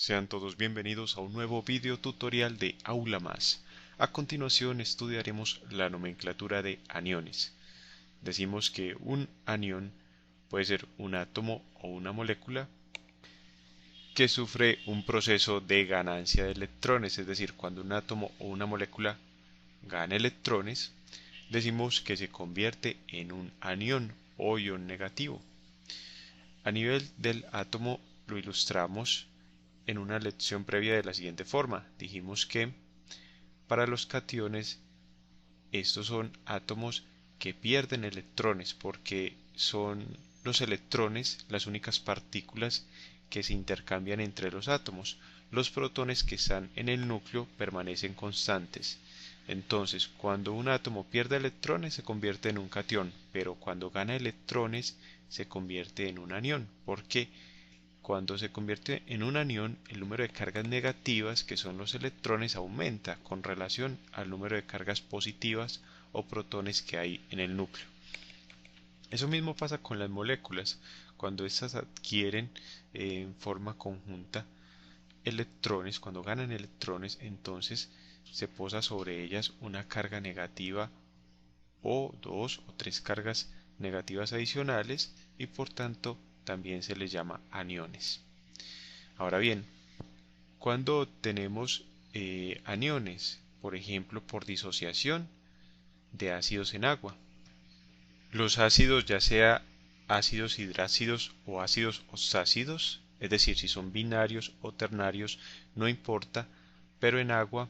Sean todos bienvenidos a un nuevo video tutorial de Aula Más. A continuación estudiaremos la nomenclatura de aniones. Decimos que un anión puede ser un átomo o una molécula que sufre un proceso de ganancia de electrones, es decir, cuando un átomo o una molécula gana electrones, decimos que se convierte en un anión o ion negativo. A nivel del átomo lo ilustramos en una lección previa de la siguiente forma. Dijimos que para los cationes estos son átomos que pierden electrones porque son los electrones las únicas partículas que se intercambian entre los átomos. Los protones que están en el núcleo permanecen constantes. Entonces, cuando un átomo pierde electrones se convierte en un catión, pero cuando gana electrones se convierte en un anión. ¿Por qué? Cuando se convierte en un anión, el número de cargas negativas, que son los electrones, aumenta con relación al número de cargas positivas o protones que hay en el núcleo. Eso mismo pasa con las moléculas. Cuando estas adquieren en forma conjunta electrones, cuando ganan electrones, entonces se posa sobre ellas una carga negativa o dos o tres cargas negativas adicionales y por tanto también se les llama aniones. Ahora bien, cuando tenemos aniones, por ejemplo por disociación de ácidos en agua, los ácidos, ya sea ácidos hidrácidos o ácidos oxácidos, es decir, si son binarios o ternarios, no importa, pero en agua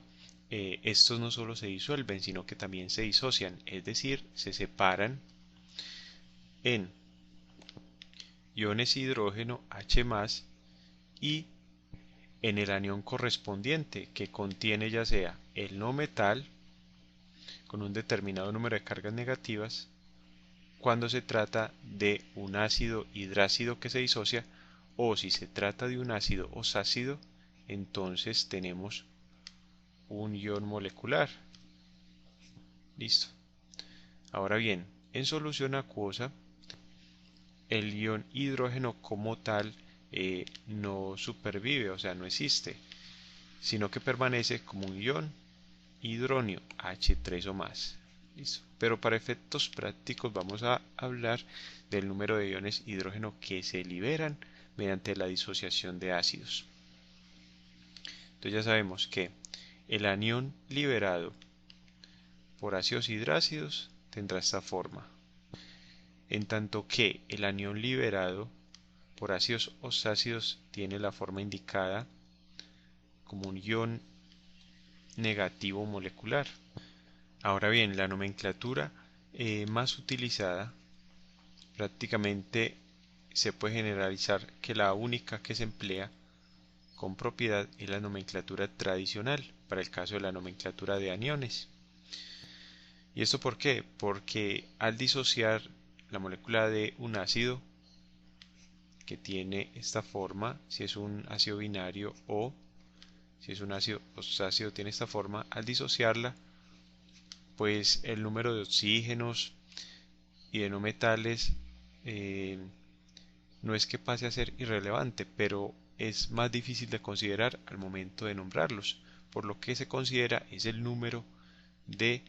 estos no solo se disuelven, sino que también se disocian, es decir, se separan en iones hidrógeno H+, y en el anión correspondiente, que contiene ya sea el no metal con un determinado número de cargas negativas, cuando se trata de un ácido hidrácido que se disocia, o si se trata de un ácido oxácido, entonces tenemos un ion molecular. Listo. Ahora bien, en solución acuosa, el ion hidrógeno como tal no supervive, o sea, no existe, sino que permanece como un ion hidronio H3 o más. ¿Listo? Pero para efectos prácticos vamos a hablar del número de iones hidrógeno que se liberan mediante la disociación de ácidos. Entonces ya sabemos que el anión liberado por ácidos hidrácidos tendrá esta forma, en tanto que el anión liberado por ácidos oxácidos tiene la forma indicada como un ion negativo molecular. Ahora bien, la nomenclatura más utilizada, prácticamente se puede generalizar que la única que se emplea con propiedad es la nomenclatura tradicional para el caso de la nomenclatura de aniones. ¿Y esto por qué? Porque al disociar la molécula de un ácido que tiene esta forma, si es un ácido binario o si es un ácido oxácido tiene esta forma, al disociarla, pues el número de oxígenos y de no metales no es que pase a ser irrelevante, pero es más difícil de considerar al momento de nombrarlos, por lo que se considera es el número de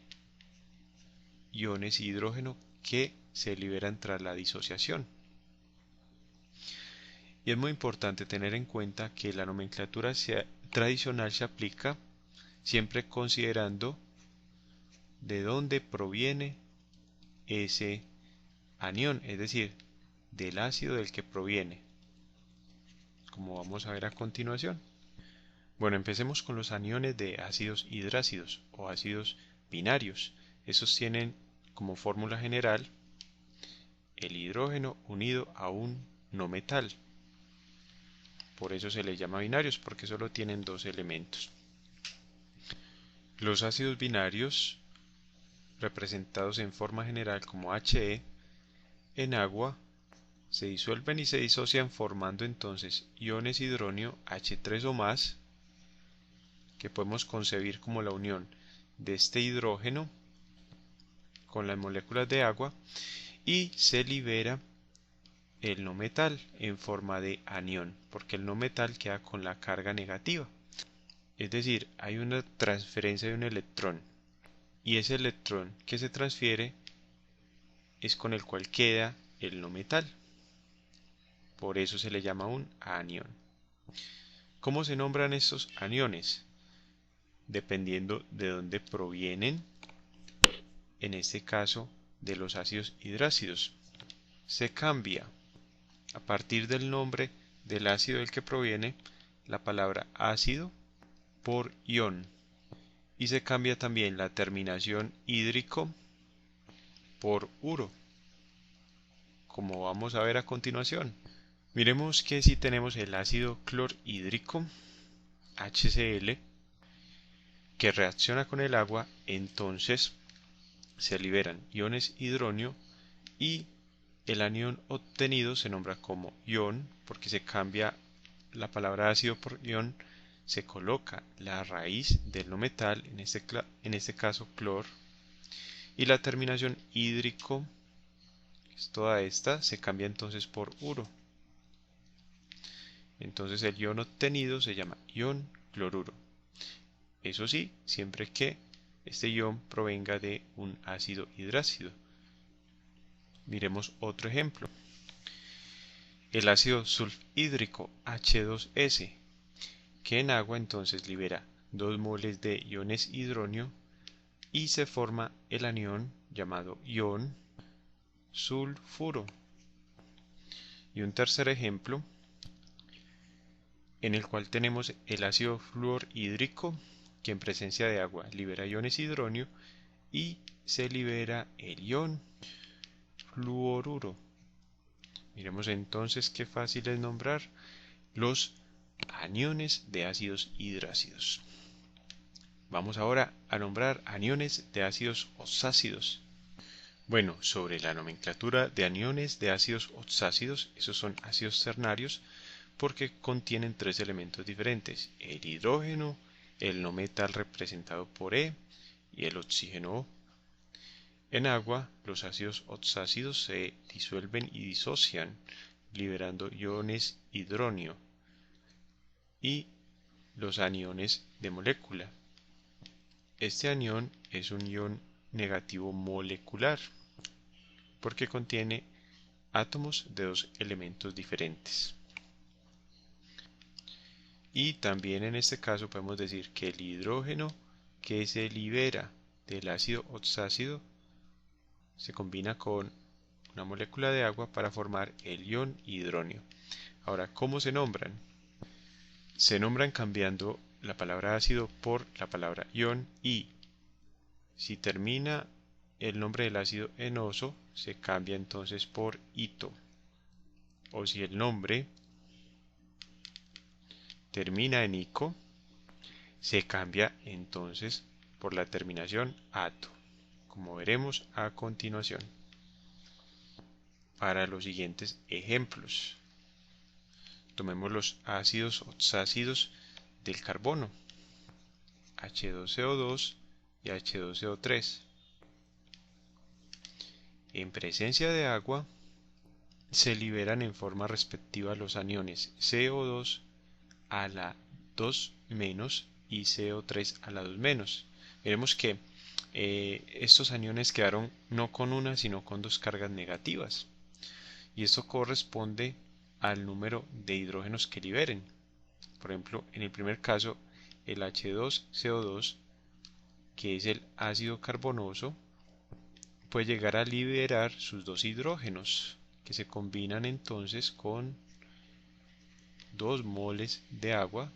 iones hidrógeno que se liberan tras la disociación. Y es muy importante tener en cuenta que la nomenclatura tradicional se aplica siempre considerando de dónde proviene ese anión, es decir, del ácido del que proviene, como vamos a ver a continuación. Bueno, empecemos con los aniones de ácidos hidrácidos o ácidos binarios. Esos tienen como fórmula general el hidrógeno unido a un no metal. Por eso se les llama binarios, porque solo tienen dos elementos. Los ácidos binarios, representados en forma general como He, en agua se disuelven y se disocian formando entonces iones hidronio H3 o más, que podemos concebir como la unión de este hidrógeno con las moléculas de agua, y se libera el no metal en forma de anión, porque el no metal queda con la carga negativa. Es decir, hay una transferencia de un electrón y ese electrón que se transfiere es con el cual queda el no metal. Por eso se le llama un anión. ¿Cómo se nombran estos aniones? Dependiendo de dónde provienen, en este caso de los ácidos hidrácidos. Se cambia a partir del nombre del ácido del que proviene la palabra ácido por ion y se cambia también la terminación hídrico por uro, como vamos a ver a continuación. Miremos que si tenemos el ácido clorhídrico HCl que reacciona con el agua, entonces se liberan iones hidronio y el anión obtenido se nombra como ion porque se cambia la palabra ácido por ion, se coloca la raíz del no metal, en este caso clor, y la terminación hídrico, que es toda esta, se cambia entonces por uro. Entonces el ion obtenido se llama ion cloruro. Eso sí, siempre que este ion provenga de un ácido hidrácido. Miremos otro ejemplo. El ácido sulfhídrico H2S, que en agua entonces libera 2 moles de iones hidronio y se forma el anión llamado ion sulfuro. Y un tercer ejemplo, en el cual tenemos el ácido fluorhídrico, que en presencia de agua libera iones hidronio y se libera el ion fluoruro. Miremos entonces qué fácil es nombrar los aniones de ácidos hidrácidos. Vamos ahora a nombrar aniones de ácidos oxácidos. Bueno, sobre la nomenclatura de aniones de ácidos oxácidos, esos son ácidos ternarios porque contienen 3 elementos diferentes: el hidrógeno, el no metal representado por E y el oxígeno O. En agua, los ácidos oxácidos se disuelven y disocian, liberando iones hidronio y los aniones de molécula. Este anión es un ion negativo molecular porque contiene átomos de 2 elementos diferentes. Y también en este caso podemos decir que el hidrógeno que se libera del ácido oxácido se combina con una molécula de agua para formar el ion hidronio. Ahora, ¿cómo se nombran? Se nombran cambiando la palabra ácido por la palabra ion y si termina el nombre del ácido en oso, se cambia entonces por ito. O si el nombre termina en ico, se cambia entonces por la terminación ato, como veremos a continuación. Para los siguientes ejemplos, tomemos los ácidos oxácidos del carbono, H2CO2 y H2CO3. En presencia de agua, se liberan en forma respectiva los aniones CO2 a la 2- y CO3 a la 2-. Veremos que estos aniones quedaron no con una sino con 2 cargas negativas y esto corresponde al número de hidrógenos que liberen. Por ejemplo, en el primer caso, el H2CO2, que es el ácido carbonoso, puede llegar a liberar sus 2 hidrógenos, que se combinan entonces con 2 moles de agua,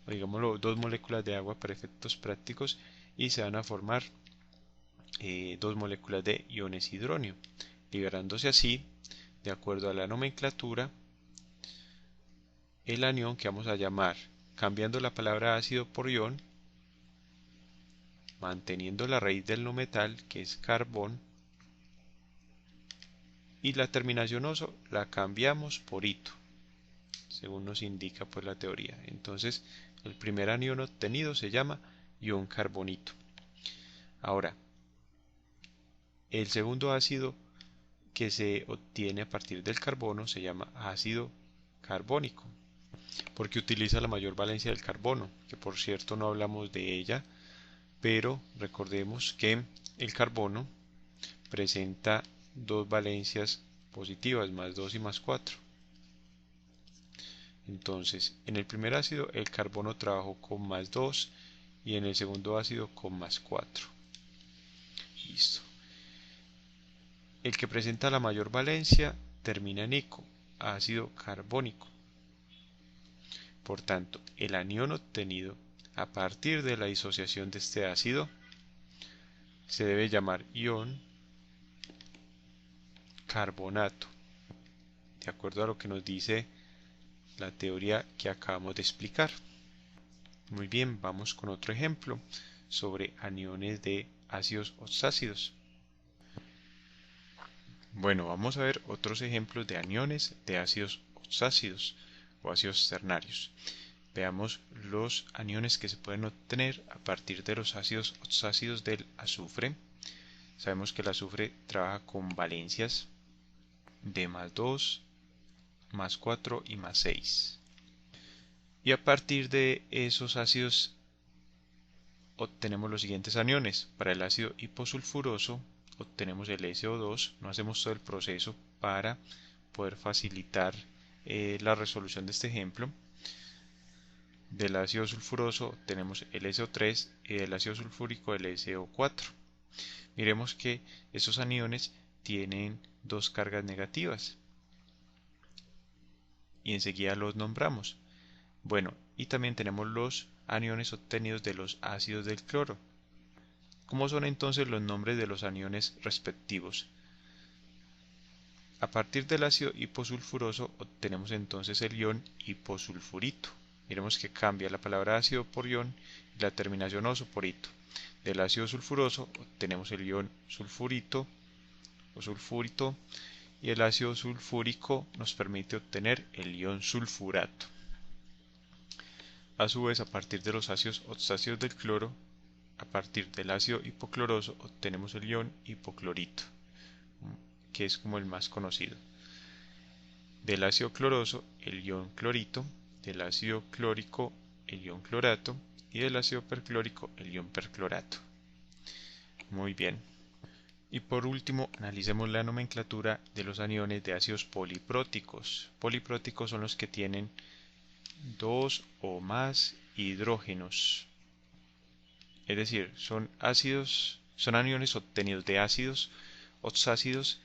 o digámoslo 2 moléculas de agua para efectos prácticos, y se van a formar 2 moléculas de iones hidronio, liberándose así, de acuerdo a la nomenclatura, el anión que vamos a llamar, cambiando la palabra ácido por ion, manteniendo la raíz del no metal, que es carbón, y la terminación oso la cambiamos por ito, según nos indica pues la teoría. Entonces, el primer anión obtenido se llama ion carbonito. Ahora, el segundo ácido que se obtiene a partir del carbono se llama ácido carbónico, porque utiliza la mayor valencia del carbono, que por cierto no hablamos de ella, pero recordemos que el carbono presenta dos valencias positivas, más 2 y más 4. Entonces, en el primer ácido el carbono trabajó con más 2 y en el segundo ácido con más 4. Listo. El que presenta la mayor valencia termina en ico, ácido carbónico. Por tanto, el anión obtenido a partir de la disociación de este ácido se debe llamar ion carbonato, de acuerdo a lo que nos dice la teoría que acabamos de explicar. Muy bien, vamos con otro ejemplo sobre aniones de ácidos oxácidos. Bueno, vamos a ver otros ejemplos de aniones de ácidos oxácidos o ácidos ternarios. Veamos los aniones que se pueden obtener a partir de los ácidos oxácidos del azufre. Sabemos que el azufre trabaja con valencias de más 2, más 4 y más 6. Y a partir de esos ácidos obtenemos los siguientes aniones. Para el ácido hiposulfuroso obtenemos el SO2. No hacemos todo el proceso para poder facilitar la resolución de este ejemplo. Del ácido sulfuroso obtenemos el SO3 y del ácido sulfúrico el SO4. Miremos que esos aniones tienen dos cargas negativas y enseguida los nombramos. Bueno, y también tenemos los aniones obtenidos de los ácidos del cloro. ¿Cómo son entonces los nombres de los aniones respectivos? A partir del ácido hiposulfuroso obtenemos entonces el ion hiposulfurito. Miremos que cambia la palabra ácido por ion y la terminación oso por ito. Del ácido sulfuroso obtenemos el ion sulfurito o sulfurito y el ácido sulfúrico nos permite obtener el ion sulfurato. A su vez, a partir de los ácidos oxácidos del cloro, a partir del ácido hipocloroso obtenemos el ion hipoclorito, que es como el más conocido. Del ácido cloroso el ion clorito, del ácido clórico el ion clorato y del ácido perclórico el ion perclorato. Muy bien. Y por último, analicemos la nomenclatura de los aniones de ácidos polipróticos. Polipróticos son los que tienen dos o más hidrógenos. Es decir, son aniones obtenidos de ácidos oxácidos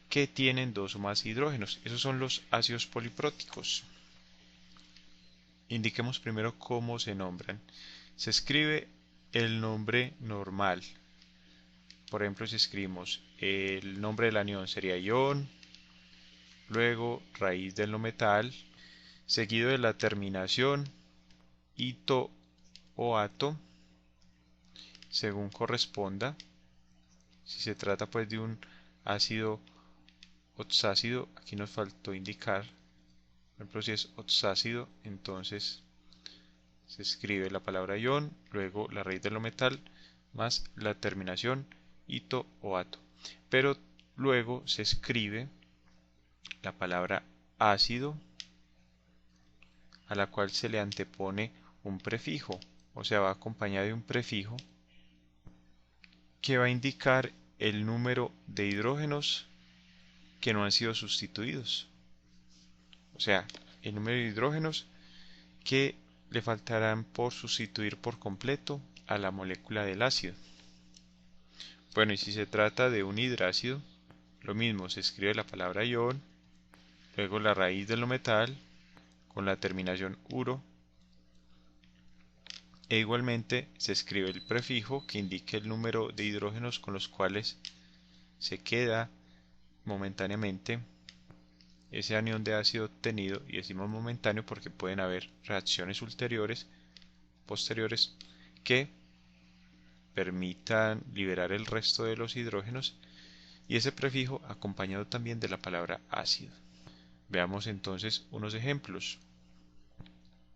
que tienen dos o más hidrógenos. Esos son los ácidos polipróticos. Indiquemos primero cómo se nombran. Se escribe el nombre normal. Por ejemplo, si escribimos el nombre del anión sería ion, luego raíz del no metal, seguido de la terminación ito o ato, según corresponda. Si se trata pues de un ácido oxácido, aquí nos faltó indicar. Por ejemplo, si es oxácido, entonces se escribe la palabra ion, luego la raíz del no metal, más la terminación ito o ato. Pero luego se escribe la palabra ácido, a la cual se le antepone un prefijo, o sea, va acompañado de un prefijo que va a indicar el número de hidrógenos que no han sido sustituidos. O sea, el número de hidrógenos que le faltarán por sustituir por completo a la molécula del ácido. Bueno, y si se trata de un hidrácido, lo mismo, se escribe la palabra ion, luego la raíz del no metal, con la terminación uro, e igualmente se escribe el prefijo que indique el número de hidrógenos con los cuales se queda momentáneamente ese anión de ácido obtenido, y decimos momentáneo porque pueden haber reacciones posteriores que permitan liberar el resto de los hidrógenos, y ese prefijo acompañado también de la palabra ácido. Veamos entonces unos ejemplos.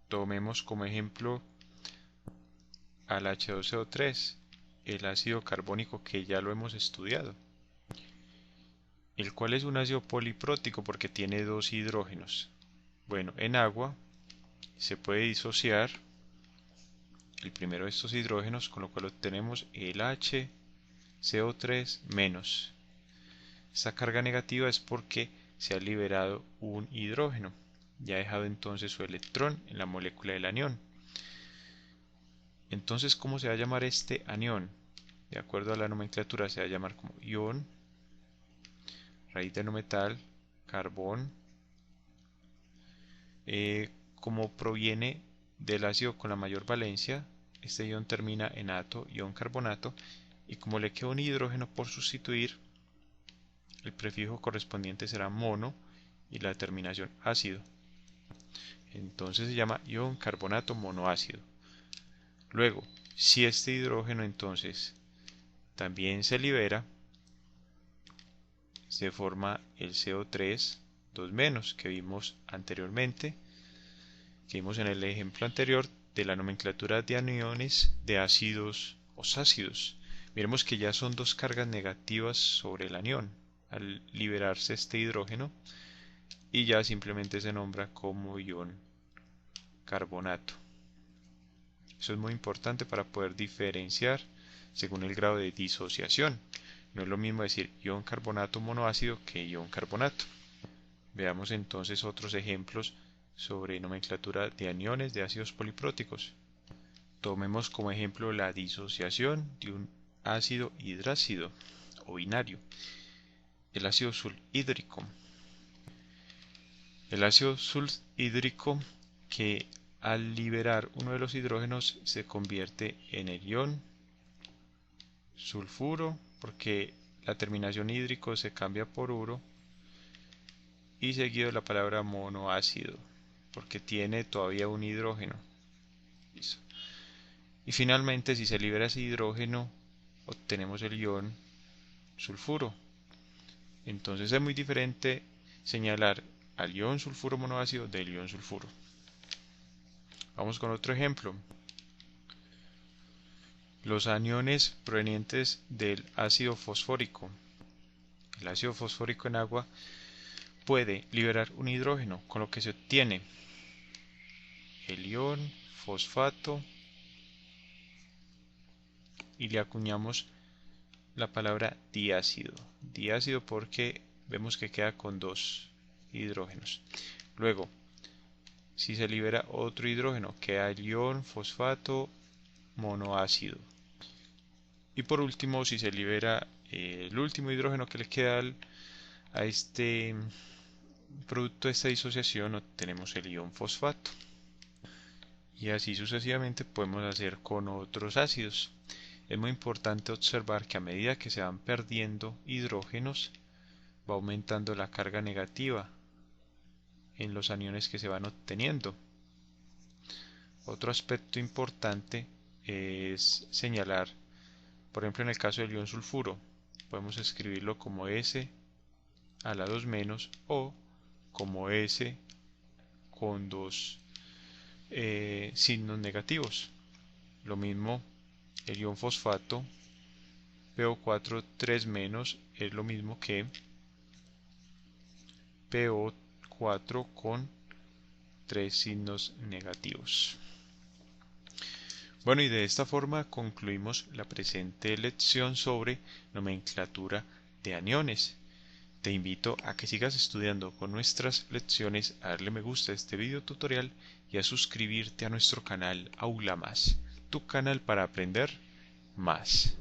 Tomemos como ejemplo al H2CO3, el ácido carbónico que ya lo hemos estudiado. el cual es un ácido poliprótico porque tiene dos hidrógenos. Bueno, en agua se puede disociar el primero de estos hidrógenos, con lo cual obtenemos el HCO3 menos. Esta carga negativa es porque se ha liberado un hidrógeno y ha dejado entonces su electrón en la molécula del anión. Entonces, ¿cómo se va a llamar este anión? De acuerdo a la nomenclatura se va a llamar como ion, raíz de no metal, carbón. Como proviene del ácido con la mayor valencia, este ion termina en ato, ion carbonato, y como le queda un hidrógeno por sustituir, el prefijo correspondiente será mono y la terminación ácido. Entonces se llama ion carbonato monoácido. Luego, si este hidrógeno entonces también se libera, se forma el CO3 2- que vimos anteriormente, que vimos en el ejemplo anterior de la nomenclatura de aniones de ácidos o ácidos. Miremos que ya son dos cargas negativas sobre el anión al liberarse este hidrógeno y ya simplemente se nombra como ion carbonato. Eso es muy importante para poder diferenciar según el grado de disociación. No es lo mismo decir ion carbonato monoácido que ion carbonato. Veamos entonces otros ejemplos sobre nomenclatura de aniones de ácidos polipróticos. Tomemos como ejemplo la disociación de un ácido hidrácido o binario, el ácido sulfhídrico. El ácido sulfhídrico, que al liberar uno de los hidrógenos se convierte en el ion sulfuro, porque la terminación hídrico se cambia por uro, y seguido de la palabra monoácido, porque tiene todavía un hidrógeno. Listo. Y finalmente, si se libera ese hidrógeno, obtenemos el ion sulfuro. Entonces es muy diferente señalar al ion sulfuro monoácido del ion sulfuro. Vamos con otro ejemplo. Los aniones provenientes del ácido fosfórico. El ácido fosfórico en agua puede liberar un hidrógeno, con lo que se obtiene el ion fosfato y le acuñamos la palabra diácido. Diácido porque vemos que queda con dos hidrógenos. Luego, si se libera otro hidrógeno, queda el ion fosfato monoácido. Y por último, si se libera el último hidrógeno que le queda a este producto de esta disociación, obtenemos el ion fosfato. Y así sucesivamente podemos hacer con otros ácidos. Es muy importante observar que a medida que se van perdiendo hidrógenos, va aumentando la carga negativa en los aniones que se van obteniendo. Otro aspecto importante es señalar, por ejemplo en el caso del ion sulfuro, podemos escribirlo como S a la 2 menos o como S con dos signos negativos. Lo mismo el ion fosfato PO4 3 menos es lo mismo que PO4 con tres signos negativos. Bueno, y de esta forma concluimos la presente lección sobre nomenclatura de aniones. Te invito a que sigas estudiando con nuestras lecciones, a darle me gusta a este video tutorial y a suscribirte a nuestro canal Aula Más, tu canal para aprender más.